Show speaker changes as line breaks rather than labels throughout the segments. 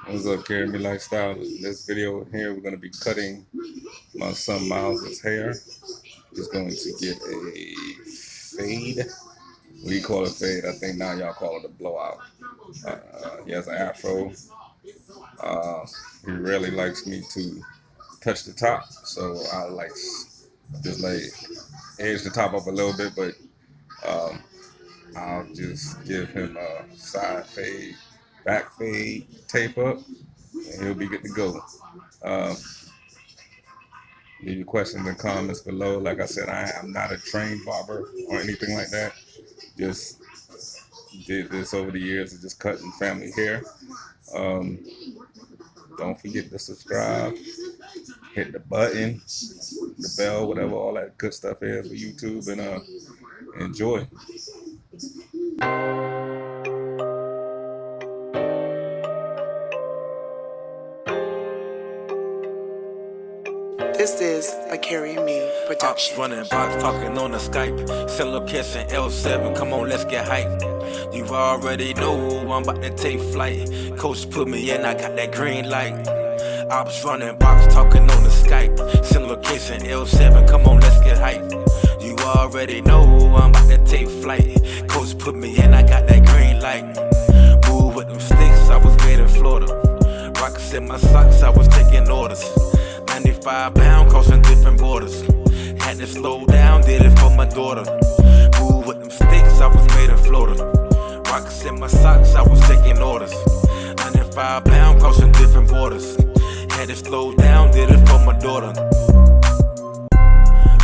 What's up, CareyNMe Lifestylez? In this video here, we're going to be cutting my son Myles' hair. He's going to get a fade. What do you call it, fade? I think now y'all call it a blowout. He has an afro. He really likes me to touch the top, so I just edge the top up a little bit, but I'll just give him a side fade, back fade, tape up, and he'll be good to go. Leave your questions and comments below. Like I said, I am not a trained barber or anything like that. Just did this over the years of just cutting family hair. Don't forget to subscribe, hit the button, the bell, whatever all that good stuff is for YouTube, and enjoy.
This is a CareyNMe production.
Running box, talking on the Skype. Send location L7, come on, let's get hyped. You already know I'm about to take flight. Coach put me in, I got that green light. Ops running box, talking on the Skype. Send location L7, come on, let's get hyped. You already know I'm about to take flight. Coach put me in, I got that green light. Move with them sticks, I was made in Florida. Rockets in my socks, I was taking orders. 95 pound, crossing different borders. Had to slow down, did it for my daughter. Move with them sticks, I was made in Florida. Rockets in my socks, I was taking orders. 95 pound, crossing different borders. Had to slow down, did it for my daughter.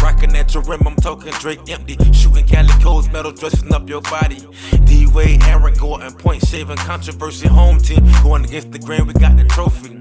Rockin' at your rim, I'm talking Drake empty. Shooting calicos, metal dressing up your body. D-Wade, Aaron Gordon, point shaving, controversy, home team. Going against the grain, we got the trophy.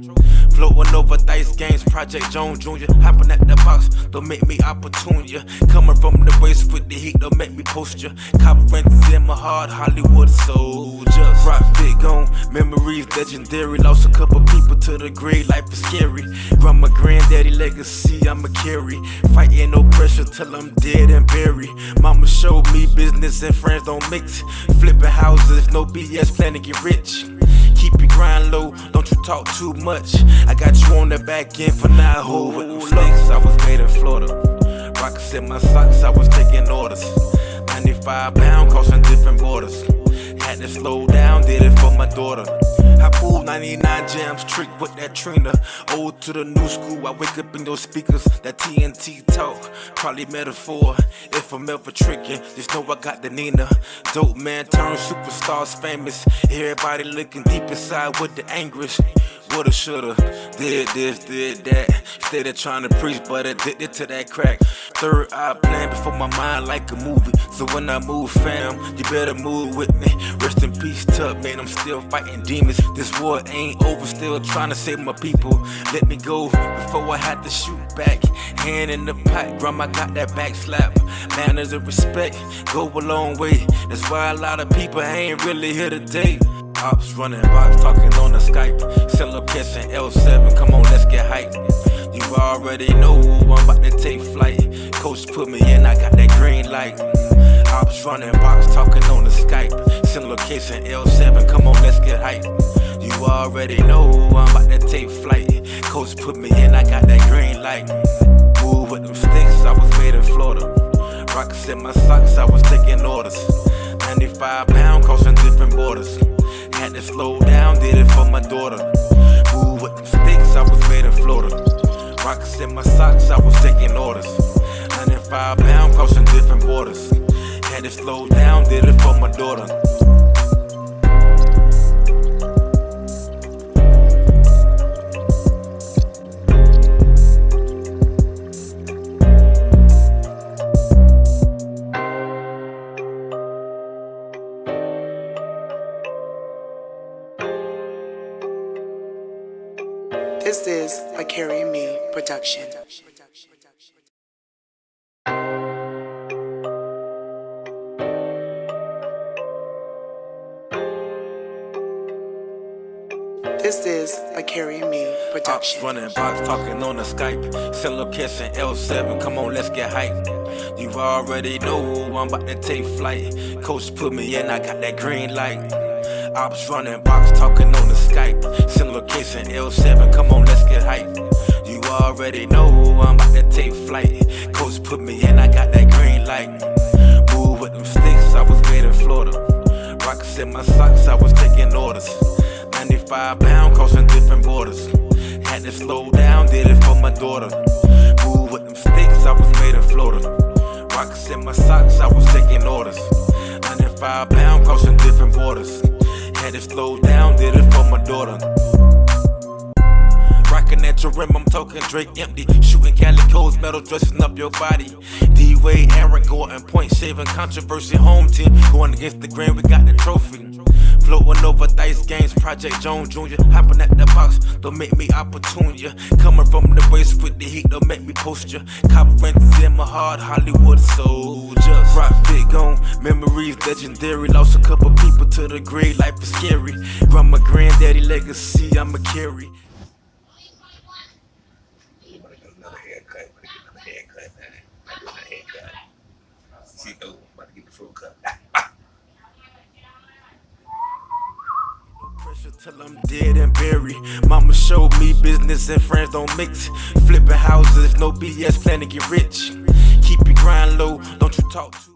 Floating over dice games, Project Jones Jr. Hopping at the box, don't make me opportune ya. Coming from the waist with the heat, don't make me post ya. Copper rents in my heart, Hollywood soldiers. Rock big on, memories legendary. Lost a couple people to the grave, life is scary. Grandma, granddaddy legacy, I'ma carry. Fighting no pressure till I'm dead and buried. Mama showed me business and friends don't mix. Flipping houses, no BS, plan to get rich. Keep your grind low, don't you talk too much. I got you on the back end for now. Hold with them sticks, I was made in Florida. Rockets in my socks, I was taking orders. 95 pound, crossing different borders. Had to slow down, did it for my daughter. I pulled 99 jams, trick with that Trina. Old to the new school, I wake up in those speakers. That TNT talk, probably metaphor. If I'm ever tricking, just know I got the Nina. Dope man turned superstars famous. Everybody looking deep inside with the anguish. Woulda, shoulda, did this, did that. Instead of trying to preach, but addicted to that crack. Third eye plan before my mind like a movie. So when I move, fam, you better move with me. Rest in peace, Tub, man, I'm still fighting demons. This war ain't over, still trying to save my people. Let me go before I had to shoot back. Hand in the pot, grandma got that back slap. Manners and respect go a long way. That's why a lot of people ain't really here today. Ops running box, talking on the Skype. Send location L7, come on, let's get hyped. You already know I'm about to take flight. Coach put me in, I got that green light. Ops running box, talking on the Skype. Send location L7, come on, let's get hyped. You already know I'm about to take flight. Coach put me in, I got that green light. Move with them sticks, I was made in Florida. Rockets in my socks, I was taking orders. 95 pound, crossing different borders. Had to slow down, did it for my daughter. Move with them sticks, I was made in Florida. Rockets in my socks, I was taking orders. 95 pound, crossing different borders. Had to slow down, did it for my daughter.
This is a CareyNMe production. This is a CareyNMe production.
Ops running box, talking on the Skype. Send location L7, come on, let's get hyped. You already know I'm about to take flight. Coach put me in, I got that green light. Ops running box, talking on the Skype. Send location put me in, I got that green light. Move with them sticks, I was made in Florida. Rocks in my socks, I was taking orders. 95 pound, crossing different borders. Had to slow down, did it for my daughter. Move with them sticks, I was made in Florida. Rocks in my socks, I was taking orders. 95 pound, crossing different borders. Had to slow down, did it for my daughter. Rockin' at your rim, I'm talking Drake empty. Shooting calicos, metal dressing up your body. D-Wade, Aaron, Gordon, point shaving, controversy, home team. Going against the grain, we got the trophy. Floating over dice games, Project Jones Jr. Hopping at the box, don't make me opportune ya. Coming from the waist with the heat, don't make me post ya. Cop rents in my heart, Hollywood soldiers. Rock big on memories, legendary. Lost a couple people to the grave, life is scary. Grandma, granddaddy legacy, I'ma carry.
Another haircut, another haircut. See, though, about to get the full cut.
Pressure till I'm dead and buried. Mama showed me business and friends don't mix. Flipping houses, no BS, plan to get rich. Keep your grind low, don't you talk too